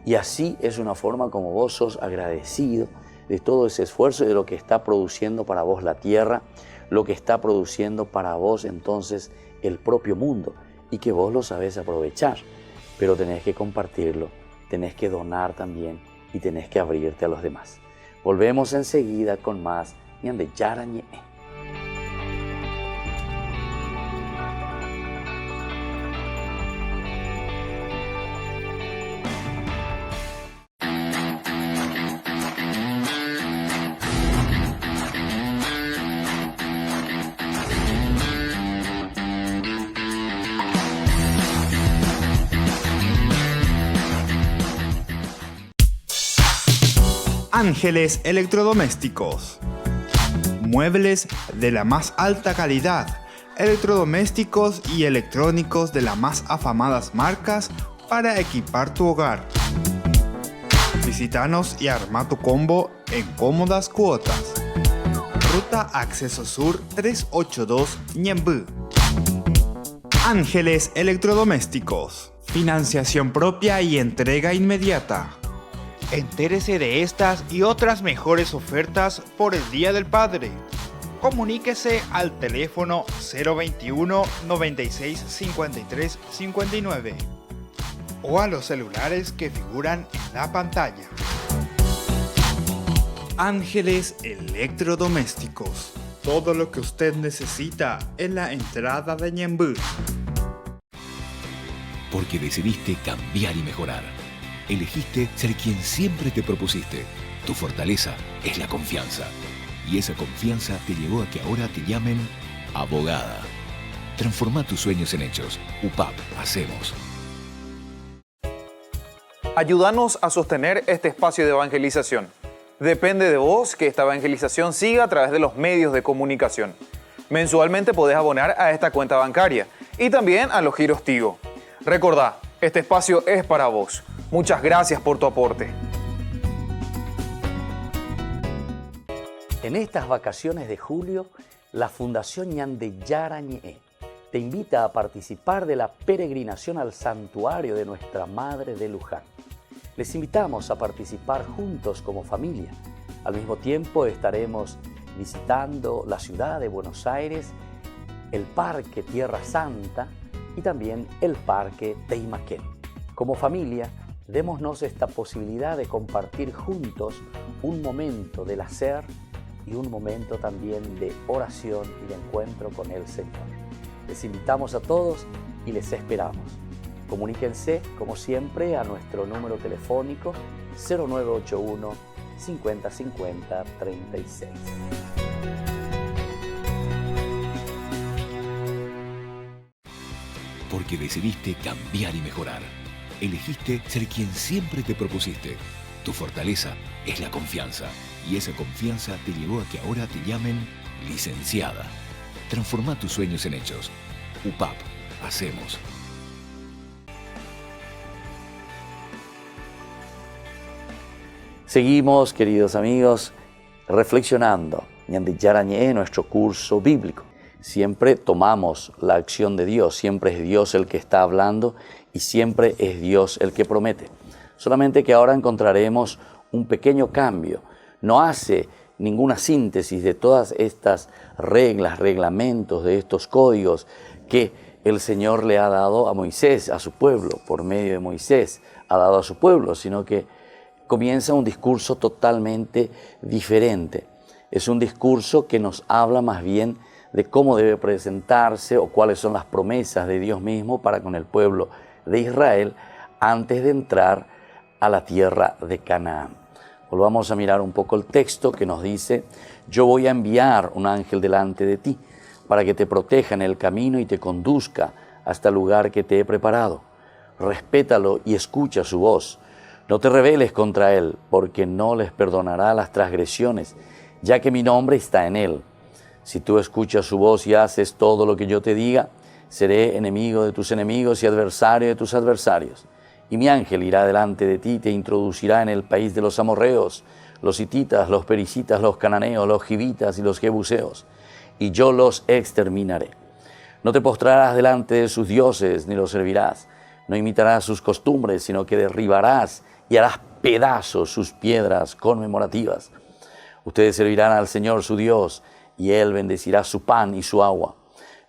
S2: Y así es una forma como vos sos agradecido de todo ese esfuerzo y de lo que está produciendo para vos la tierra, lo que está produciendo para vos entonces el propio mundo, y que vos lo sabés aprovechar. Pero tenés que compartirlo, tenés que donar también y tenés que abrirte a los demás. Volvemos enseguida con más Ñande Yarañe.
S1: Ángeles Electrodomésticos. Muebles de la más alta calidad, electrodomésticos y electrónicos de las más afamadas marcas para equipar tu hogar. Visítanos y arma tu combo en cómodas cuotas. Ruta Acceso Sur 382 Ñemby. Ángeles Electrodomésticos. Financiación propia y entrega inmediata. Entérese de estas y otras mejores ofertas por el Día del Padre. Comuníquese al teléfono 021 96 53 59 o a los celulares que figuran en la pantalla. Ángeles Electrodomésticos. Todo lo que usted necesita en la entrada de Ñemby.
S4: Porque decidiste cambiar y mejorar. Elegiste ser quien siempre te propusiste. Tu fortaleza es la confianza. Y esa confianza te llevó a que ahora te llamen abogada. Transforma tus sueños en hechos. UPAP, hacemos.
S3: Ayúdanos a sostener este espacio de evangelización. Depende de vos que esta evangelización siga a través de los medios de comunicación. Mensualmente podés abonar a esta cuenta bancaria y también a los giros Tigo. Recordá, este espacio es para vos. Muchas gracias por tu aporte.
S2: En estas vacaciones de julio, la Fundación Ñande Yarañe te invita a participar de la peregrinación al santuario de Nuestra Madre de Luján. Les invitamos a participar juntos como familia. Al mismo tiempo estaremos visitando la ciudad de Buenos Aires, el Parque Tierra Santa y también el Parque Teimaquén. Como familia, démonos esta posibilidad de compartir juntos un momento del hacer y un momento también de oración y de encuentro con el Señor. Les invitamos a todos y les esperamos. Comuníquense, como siempre, a nuestro número telefónico 0981 50 50 36.
S4: Porque decidiste cambiar y mejorar. Elegiste ser quien siempre te propusiste. Tu fortaleza es la confianza. Y esa confianza te llevó a que ahora te llamen licenciada. Transforma tus sueños en hechos. UPAP, hacemos.
S2: Seguimos, queridos amigos, reflexionando Ñande Yarañe, nuestro curso bíblico. Siempre tomamos la acción de Dios, siempre es Dios el que está hablando y siempre es Dios el que promete. Solamente que ahora encontraremos un pequeño cambio. No hace ninguna síntesis de todas estas reglas, reglamentos, de estos códigos que el Señor le ha dado a Moisés, a su pueblo, por medio de Moisés, ha dado a su pueblo, sino que comienza un discurso totalmente diferente. Es un discurso que nos habla más bien de cómo debe presentarse o cuáles son las promesas de Dios mismo para con el pueblo de Israel antes de entrar a la tierra de Canaán. Volvamos a mirar un poco el texto que nos dice: yo voy a enviar un ángel delante de ti para que te proteja en el camino y te conduzca hasta el lugar que te he preparado. Respétalo y escucha su voz. No te rebeles contra él, porque no les perdonará las transgresiones, ya que mi nombre está en él. Si tú escuchas su voz y haces todo lo que yo te diga, seré enemigo de tus enemigos y adversario de tus adversarios. Y mi ángel irá delante de ti y te introducirá en el país de los amorreos, los hititas, los pericitas, los cananeos, los givitas y los jebuseos, y yo los exterminaré. No te postrarás delante de sus dioses ni los servirás. No imitarás sus costumbres, sino que derribarás y harás pedazos sus piedras conmemorativas. Ustedes servirán al Señor su Dios, y Él bendecirá su pan y su agua.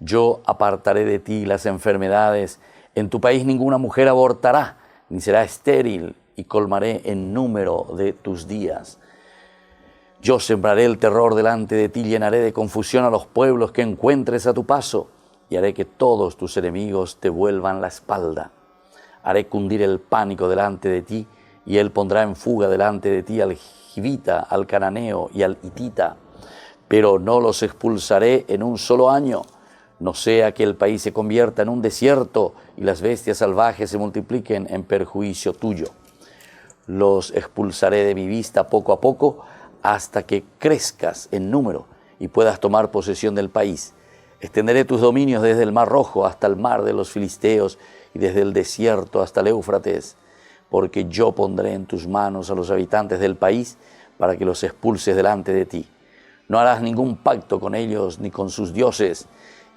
S2: Yo apartaré de ti las enfermedades. En tu país ninguna mujer abortará, ni será estéril, y colmaré en número de tus días. Yo sembraré el terror delante de ti, llenaré de confusión a los pueblos que encuentres a tu paso, y haré que todos tus enemigos te vuelvan la espalda. Haré cundir el pánico delante de ti, y él pondrá en fuga delante de ti al jivita, al cananeo y al hitita, pero no los expulsaré en un solo año, no sea que el país se convierta en un desierto y las bestias salvajes se multipliquen en perjuicio tuyo. Los expulsaré de mi vista poco a poco hasta que crezcas en número y puedas tomar posesión del país. Extenderé tus dominios desde el Mar Rojo hasta el mar de los filisteos y desde el desierto hasta el Éufrates, porque yo pondré en tus manos a los habitantes del país para que los expulses delante de ti. No harás ningún pacto con ellos ni con sus dioses,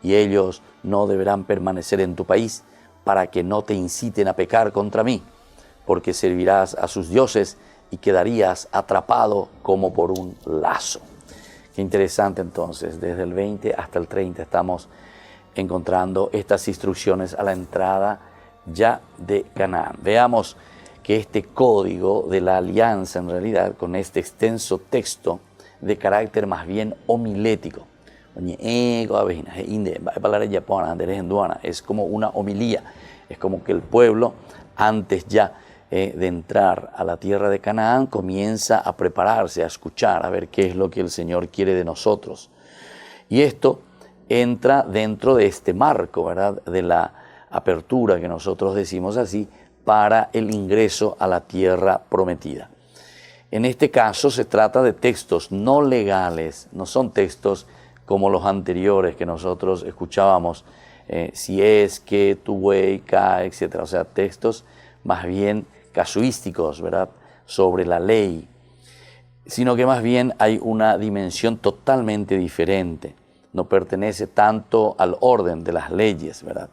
S2: y ellos no deberán permanecer en tu país para que no te inciten a pecar contra mí, porque servirás a sus dioses y quedarías atrapado como por un lazo. Qué interesante entonces, desde el 20 hasta el 30 estamos encontrando estas instrucciones a la entrada ya de Canaán. Veamos que este código de la alianza, en realidad, con este extenso texto de carácter más bien homilético, es como una homilía, es como que el pueblo, antes ya de entrar a la tierra de Canaán, comienza a prepararse, a escuchar, a ver qué es lo que el Señor quiere de nosotros. Y esto entra dentro de este marco, ¿verdad?, de la apertura que nosotros decimos así, para el ingreso a la tierra prometida. En este caso se trata de textos no legales, no son textos como los anteriores que nosotros escuchábamos, si es, que, tu, güey, ca, etc. O sea, textos más bien casuísticos, ¿verdad?, sobre la ley, sino que más bien hay una dimensión totalmente diferente. No pertenece tanto al orden de las leyes, ¿verdad?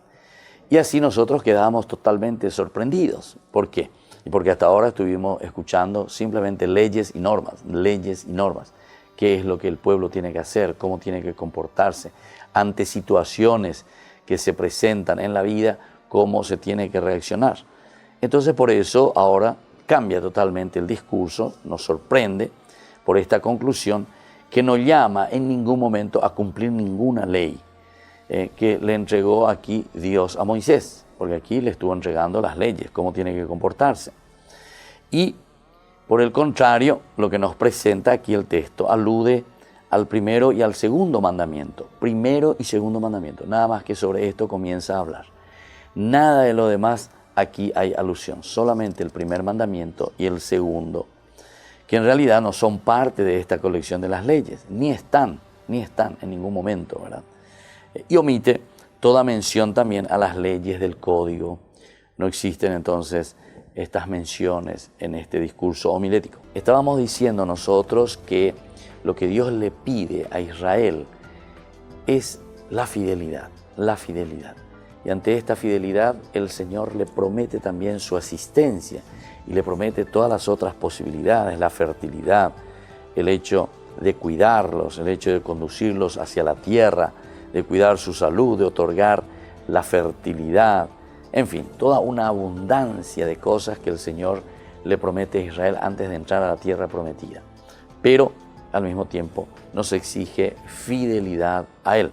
S2: Y así nosotros quedamos totalmente sorprendidos. ¿Por qué? Porque hasta ahora estuvimos escuchando simplemente leyes y normas, leyes y normas. ¿Qué es lo que el pueblo tiene que hacer? ¿Cómo tiene que comportarse ante situaciones que se presentan en la vida? ¿Cómo se tiene que reaccionar? Entonces, por eso ahora cambia totalmente el discurso, nos sorprende por esta conclusión que no llama en ningún momento a cumplir ninguna ley que le entregó aquí Dios a Moisés, porque aquí le estuvo entregando las leyes, cómo tiene que comportarse. Y por el contrario, lo que nos presenta aquí el texto alude al primero y al segundo mandamiento, primero y segundo mandamiento, nada más que sobre esto comienza a hablar. Nada de lo demás aquí hay alusión, solamente el primer mandamiento y el segundo, que en realidad no son parte de esta colección de las leyes, ni están en ningún momento, ¿verdad? Y omite toda mención también a las leyes del código. No existen entonces estas menciones en este discurso homilético. Estábamos diciendo nosotros que lo que Dios le pide a Israel es la fidelidad, la fidelidad. Y ante esta fidelidad el Señor le promete también su asistencia y le promete todas las otras posibilidades, la fertilidad, el hecho de cuidarlos, el hecho de conducirlos hacia la tierra, de cuidar su salud, de otorgar la fertilidad, en fin, toda una abundancia de cosas que el Señor le promete a Israel antes de entrar a la tierra prometida. Pero al mismo tiempo nos exige fidelidad a Él.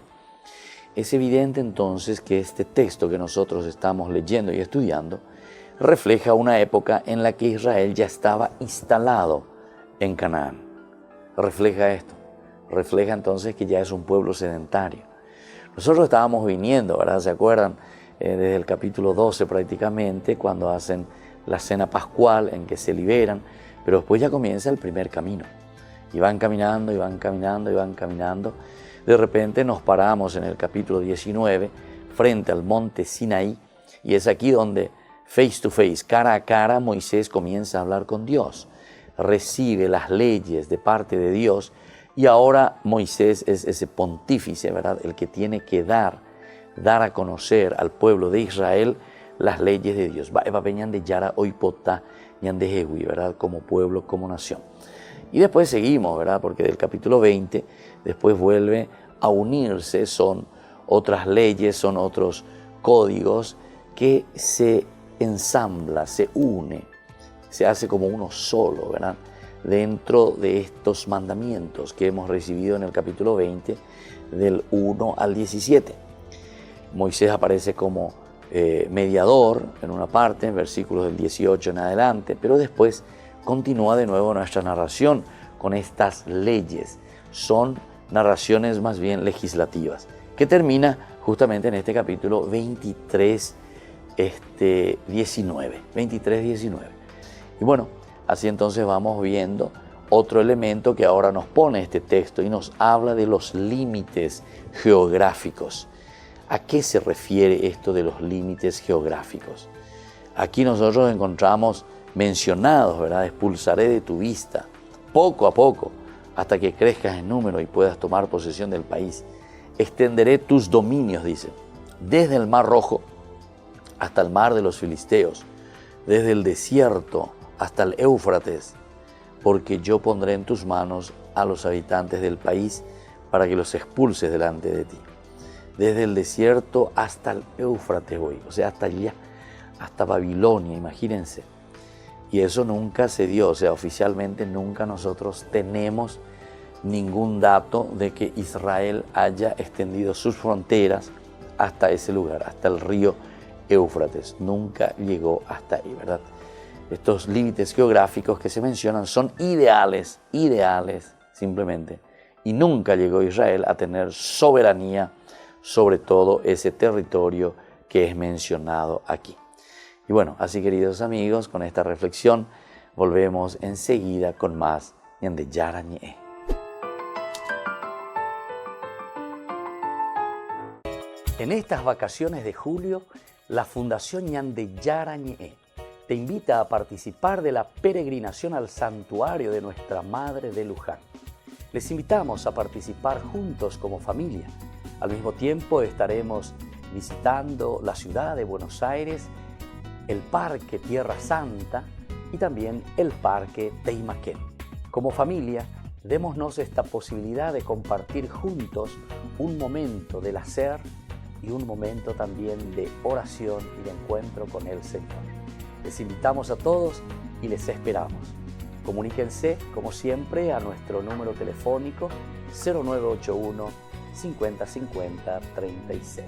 S2: Es evidente entonces que este texto que nosotros estamos leyendo y estudiando refleja una época en la que Israel ya estaba instalado en Canaán. Refleja esto, refleja entonces que ya es un pueblo sedentario. Nosotros estábamos viniendo, ¿verdad? ¿Se acuerdan? Desde el capítulo 12 prácticamente, cuando hacen la cena pascual en que se liberan, pero después ya comienza el primer camino. Y van caminando, y van caminando, y van caminando. De repente nos paramos en el capítulo 19, frente al monte Sinaí, y es aquí donde face to face, cara a cara, Moisés comienza a hablar con Dios. Recibe las leyes de parte de Dios, y ahora Moisés es ese pontífice, ¿verdad? El que tiene que dar a conocer al pueblo de Israel las leyes de Dios. Va venían de Yara Oipota y de Jehui, ¿verdad? Como pueblo, como nación. Y después seguimos, ¿verdad? Porque del capítulo 20 después vuelve a unirse, son otras leyes, son otros códigos que se ensambla, se une, se hace como uno solo, ¿verdad? Dentro de estos mandamientos que hemos recibido en el capítulo 20, del 1 al 17. Moisés aparece como mediador en una parte, en versículos del 18 en adelante, pero después continúa de nuevo nuestra narración con estas leyes. Son narraciones más bien legislativas, que termina justamente en este capítulo 23, 19. Y bueno, así entonces vamos viendo otro elemento que ahora nos pone este texto y nos habla de los límites geográficos. ¿A qué se refiere esto de los límites geográficos? Aquí nosotros encontramos mencionados, ¿verdad? Expulsaré de tu vista, poco a poco, hasta que crezcas en número y puedas tomar posesión del país. Extenderé tus dominios, dice, desde el Mar Rojo hasta el mar de los filisteos, desde el desierto hasta el Éufrates, porque yo pondré en tus manos a los habitantes del país para que los expulses delante de ti. Desde el desierto hasta el Éufrates voy, o sea, hasta allá, hasta Babilonia, imagínense. Y eso nunca se dio, o sea, oficialmente nunca nosotros tenemos ningún dato de que Israel haya extendido sus fronteras hasta ese lugar, hasta el río Éufrates. Nunca llegó hasta ahí, ¿verdad? Estos límites geográficos que se mencionan son ideales simplemente. Y nunca llegó Israel a tener soberanía sobre todo ese territorio que es mencionado aquí. Y bueno, así queridos amigos, con esta reflexión volvemos enseguida con más Ñande Yara Ñe. En estas vacaciones de julio, la Fundación Ñande Yara Ñe te invita a participar de la peregrinación al santuario de Nuestra Madre de Luján. Les invitamos a participar juntos como familia. Al mismo tiempo estaremos visitando la ciudad de Buenos Aires, el Parque Tierra Santa y también el Parque Teimaquén. Como familia, démonos esta posibilidad de compartir juntos un momento del hacer y un momento también de oración y de encuentro con el Señor. Les invitamos a todos y les esperamos. Comuníquense, como siempre, a nuestro número telefónico 0981 50 50 36.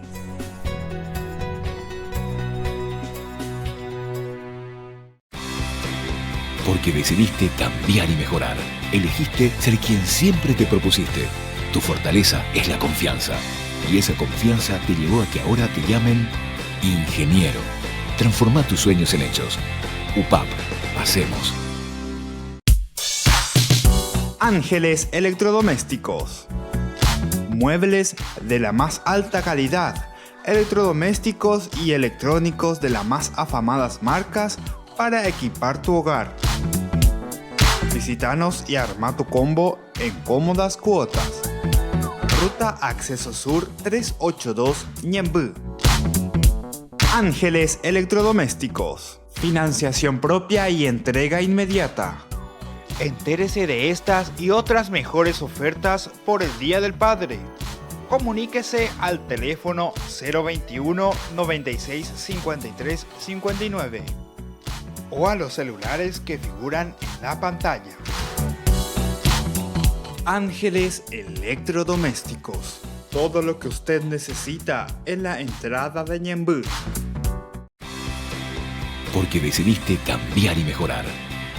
S4: Porque decidiste cambiar y mejorar. Elegiste ser quien siempre te propusiste. Tu fortaleza es la confianza. Y esa confianza te llevó a que ahora te llamen ingeniero. Transforma tus sueños en hechos. UPAP. Hacemos.
S1: Ángeles Electrodomésticos. Muebles de la más alta calidad, electrodomésticos y electrónicos de las más afamadas marcas para equipar tu hogar. Visítanos y arma tu combo en cómodas cuotas. Ruta Acceso Sur 382 Ñemby. Ángeles Electrodomésticos. Financiación propia y entrega inmediata. Entérese de estas y otras mejores ofertas por el Día del Padre. Comuníquese al teléfono 021 96 53 59 o a los celulares que figuran en la pantalla. Ángeles Electrodomésticos. Todo lo que usted necesita en la entrada de Ñemby.
S4: porque decidiste cambiar y mejorar.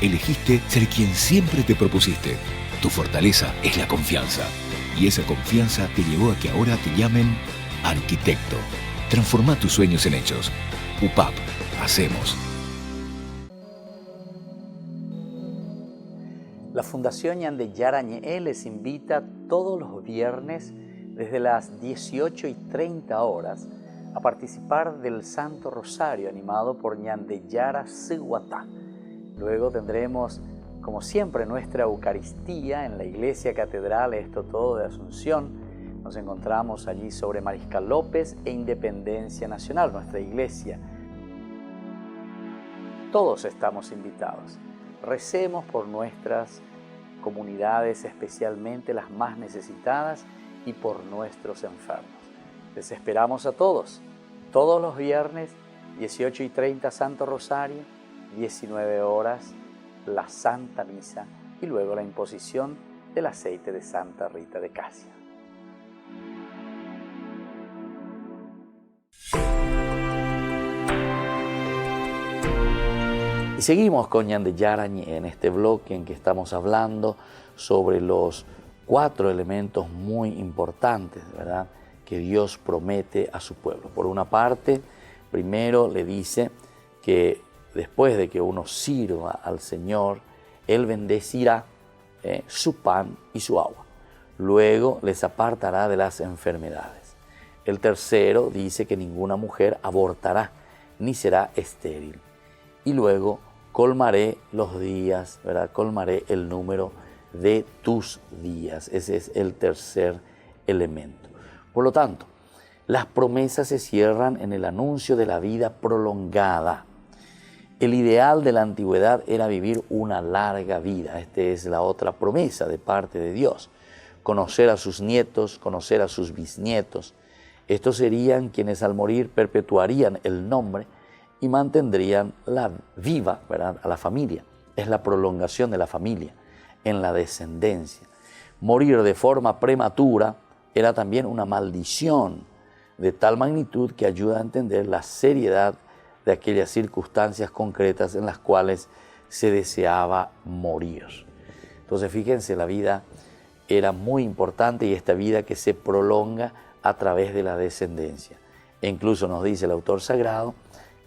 S4: Elegiste ser quien siempre te propusiste. Tu fortaleza es la confianza. Y esa confianza te llevó a que ahora te llamen arquitecto. Transforma tus sueños en hechos. UPAP. Hacemos.
S2: La Fundación Ñandeyara Ñe'e les invita todos los viernes desde las 18:30 horas a participar del Santo Rosario animado por Ñandeyara Siguatá. Luego tendremos, como siempre, nuestra Eucaristía en la Iglesia Catedral Esto Todo de Asunción. Nos encontramos allí sobre Mariscal López e Independencia Nacional, nuestra iglesia. Todos estamos invitados. Recemos por nuestras comunidades, especialmente las más necesitadas, y por nuestros enfermos. Les esperamos a todos los viernes, 18:30 Santo Rosario, 19 horas la Santa Misa y luego la imposición del aceite de Santa Rita de Casia. Y seguimos con Ñandeyara Ñe'e en este bloque en que estamos hablando sobre los 4 elementos muy importantes, ¿verdad?, que Dios promete a su pueblo. Por una parte, primero le dice que después de que uno sirva al Señor, Él bendecirá su pan y su agua. Luego les apartará de las enfermedades. El tercero dice que ninguna mujer abortará ni será estéril. Y luego colmaré los días, ¿verdad? Colmaré el número de tus días. Ese es el tercer elemento. Por lo tanto, las promesas se cierran en el anuncio de la vida prolongada. El ideal de la antigüedad era vivir una larga vida. Esta es la otra promesa de parte de Dios. Conocer a sus nietos, conocer a sus bisnietos. Estos serían quienes al morir perpetuarían el nombre y mantendrían viva, ¿verdad?, a la familia. Es la prolongación de la familia en la descendencia. Morir de forma prematura era también una maldición de tal magnitud que ayuda a entender la seriedad de aquellas circunstancias concretas en las cuales se deseaba morir. Entonces, fíjense, la vida era muy importante y esta vida que se prolonga a través de la descendencia. E incluso nos dice el autor sagrado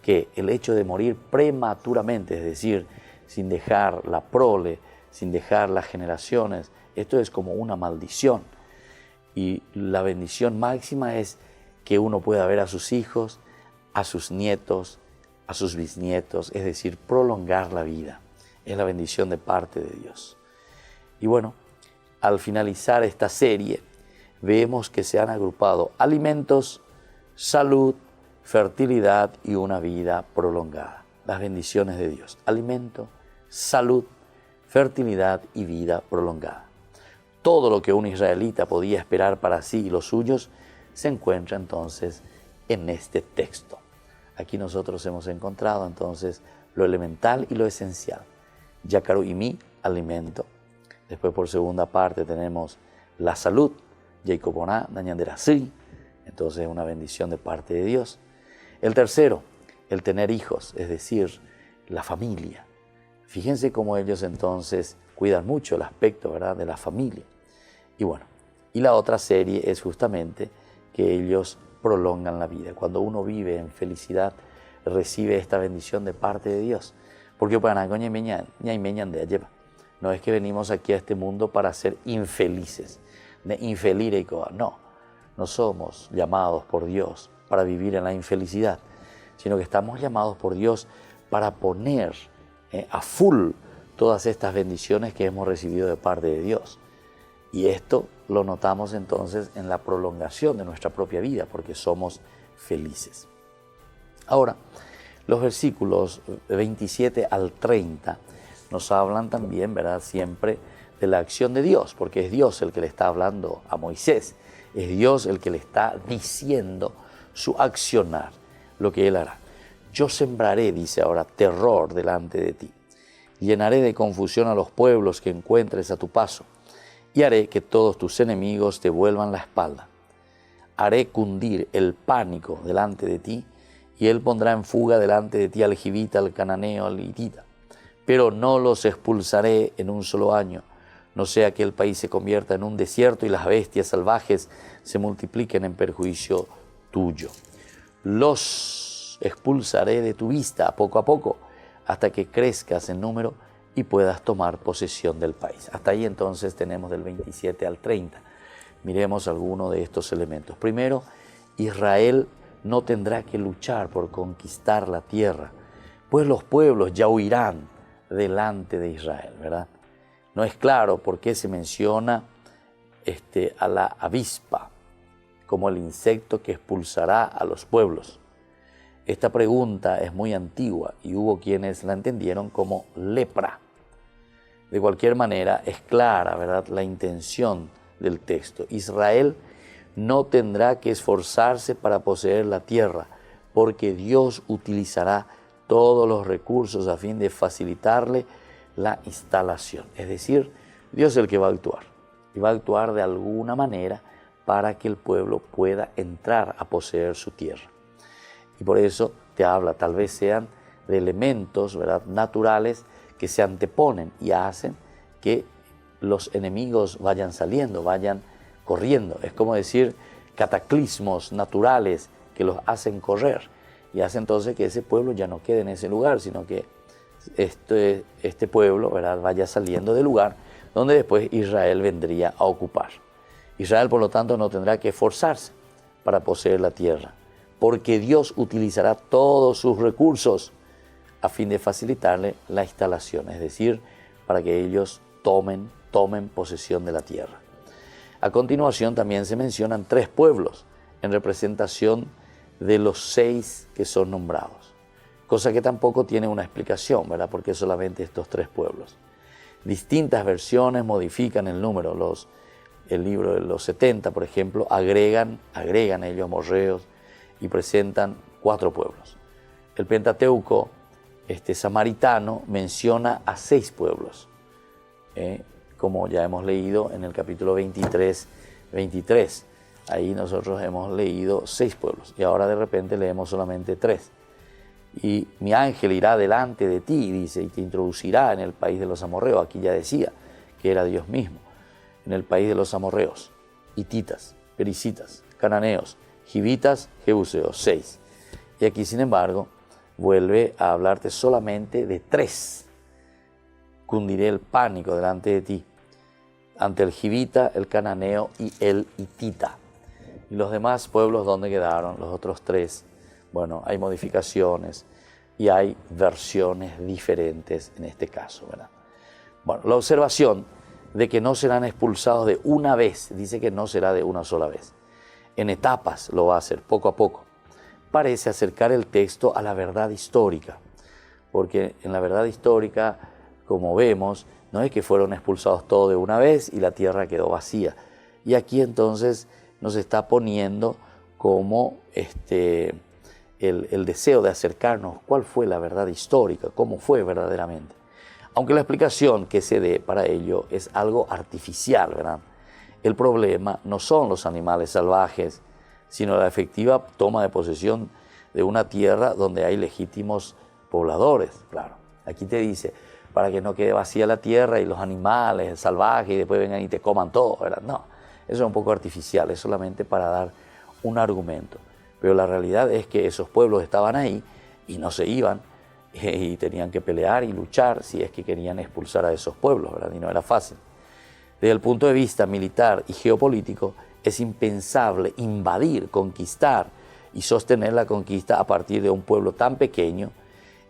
S2: que el hecho de morir prematuramente, es decir, sin dejar la prole, sin dejar las generaciones, esto es como una maldición. Y la bendición máxima es que uno pueda ver a sus hijos, a sus nietos, a sus bisnietos, es decir, prolongar la vida. Es la bendición de parte de Dios. Y bueno, al finalizar esta serie, vemos que se han agrupado alimentos, salud, fertilidad y una vida prolongada. Las bendiciones de Dios. Alimento, salud, fertilidad y vida prolongada. Todo lo que un israelita podía esperar para sí y los suyos se encuentra entonces en este texto. Aquí nosotros hemos encontrado entonces lo elemental y lo esencial. Yakaru y mi, alimento. Después por segunda parte tenemos la salud. Jacoboná, Dañanderasí. Entonces una bendición de parte de Dios. El tercero, el tener hijos, es decir, la familia. Fíjense cómo ellos entonces cuidan mucho el aspecto, ¿verdad?, de la familia. Y bueno, y la otra serie es justamente que ellos prolongan la vida. Cuando uno vive en felicidad, recibe esta bendición de parte de Dios. Porque no es que venimos aquí a este mundo para ser infelices, no somos llamados por Dios para vivir en la infelicidad, sino que estamos llamados por Dios para poner a full todas estas bendiciones que hemos recibido de parte de Dios. Y esto lo notamos entonces en la prolongación de nuestra propia vida, porque somos felices. Ahora, los versículos 27 al 30 nos hablan también, ¿verdad?, siempre de la acción de Dios, porque es Dios el que le está hablando a Moisés, es Dios el que le está diciendo su accionar, lo que Él hará. Yo sembraré, dice ahora, terror delante de ti, llenaré de confusión a los pueblos que encuentres a tu paso, y haré que todos tus enemigos te vuelvan la espalda. Haré cundir el pánico delante de ti y él pondrá en fuga delante de ti al jibita, al cananeo, al hitita. Pero no los expulsaré en un solo año, no sea que el país se convierta en un desierto y las bestias salvajes se multipliquen en perjuicio tuyo. Los expulsaré de tu vista poco a poco, hasta que crezcas en número y puedas tomar posesión del país. Hasta ahí entonces tenemos del 27 al 30. Miremos algunos de estos elementos. Primero, Israel no tendrá que luchar por conquistar la tierra, pues los pueblos ya huirán delante de Israel, ¿verdad? No es claro por qué se menciona a la avispa como el insecto que expulsará a los pueblos. Esta pregunta es muy antigua y hubo quienes la entendieron como lepra. De cualquier manera, es clara, ¿verdad?, la intención del texto. Israel no tendrá que esforzarse para poseer la tierra, porque Dios utilizará todos los recursos a fin de facilitarle la instalación. Es decir, Dios es el que va a actuar, y va a actuar de alguna manera para que el pueblo pueda entrar a poseer su tierra. Y por eso te habla, tal vez sean de elementos, ¿verdad?, naturales que se anteponen y hacen que los enemigos vayan saliendo, vayan corriendo. Es como decir, cataclismos naturales que los hacen correr y hace entonces que ese pueblo ya no quede en ese lugar, sino que este pueblo, ¿verdad?, vaya saliendo del lugar donde después Israel vendría a ocupar. Israel, por lo tanto, no tendrá que esforzarse para poseer la tierra, porque Dios utilizará todos sus recursos a fin de facilitarle la instalación, es decir, para que ellos tomen posesión de la tierra. A continuación también se mencionan 3 pueblos en representación de los 6 que son nombrados, cosa que tampoco tiene una explicación, ¿verdad?, porque solamente estos 3 pueblos. Distintas versiones modifican el número. El libro de los 70, por ejemplo, agregan ellos amorreos y presentan 4 pueblos. El Pentateuco samaritano menciona a 6 pueblos, como ya hemos leído en el capítulo 23. Ahí nosotros hemos leído 6 pueblos y ahora de repente leemos solamente 3. Y mi ángel irá delante de ti, dice, y te introducirá en el país de los amorreos. Aquí ya decía que era Dios mismo. En el país de los amorreos, hititas, pericitas, cananeos, givitas, jebuseos, 6. Y aquí, sin embargo, vuelve a hablarte solamente de 3. Cundiré el pánico delante de ti, ante el jivita, el cananeo y el hitita. Y los demás pueblos, ¿dónde quedaron? Los otros 3. Bueno, hay modificaciones y hay versiones diferentes en este caso, ¿verdad? Bueno, la observación de que no serán expulsados de una vez, dice que no será de una sola vez. En etapas lo va a hacer, poco a poco. Parece acercar el texto a la verdad histórica, porque en la verdad histórica, como vemos, no es que fueron expulsados todos de una vez y la tierra quedó vacía. Y aquí entonces nos está poniendo como el deseo de acercarnos cuál fue la verdad histórica, cómo fue verdaderamente. Aunque la explicación que se dé para ello es algo artificial, ¿verdad? El problema no son los animales salvajes, sino la efectiva toma de posesión de una tierra donde hay legítimos pobladores, claro. Aquí te dice, para que no quede vacía la tierra y los animales salvajes y después vengan y te coman todo, ¿verdad? No, eso es un poco artificial, es solamente para dar un argumento. Pero la realidad es que esos pueblos estaban ahí y no se iban, y tenían que pelear y luchar si es que querían expulsar a esos pueblos, ¿verdad? Y no era fácil. Desde el punto de vista militar y geopolítico, es impensable invadir, conquistar y sostener la conquista a partir de un pueblo tan pequeño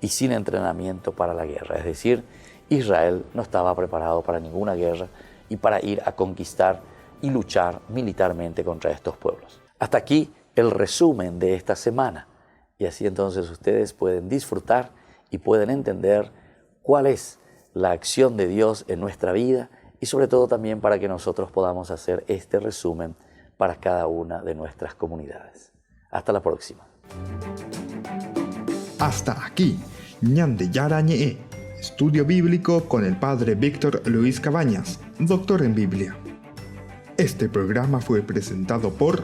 S2: y sin entrenamiento para la guerra. Es decir, Israel no estaba preparado para ninguna guerra y para ir a conquistar y luchar militarmente contra estos pueblos. Hasta aquí el resumen de esta semana. Y así entonces ustedes pueden disfrutar y pueden entender cuál es la acción de Dios en nuestra vida y sobre todo también para que nosotros podamos hacer este resumen para cada una de nuestras comunidades. Hasta la próxima.
S1: Hasta aquí, Ñande Yarañe, estudio bíblico con el Padre Víctor Luis Cabañas, doctor en Biblia. Este programa fue presentado por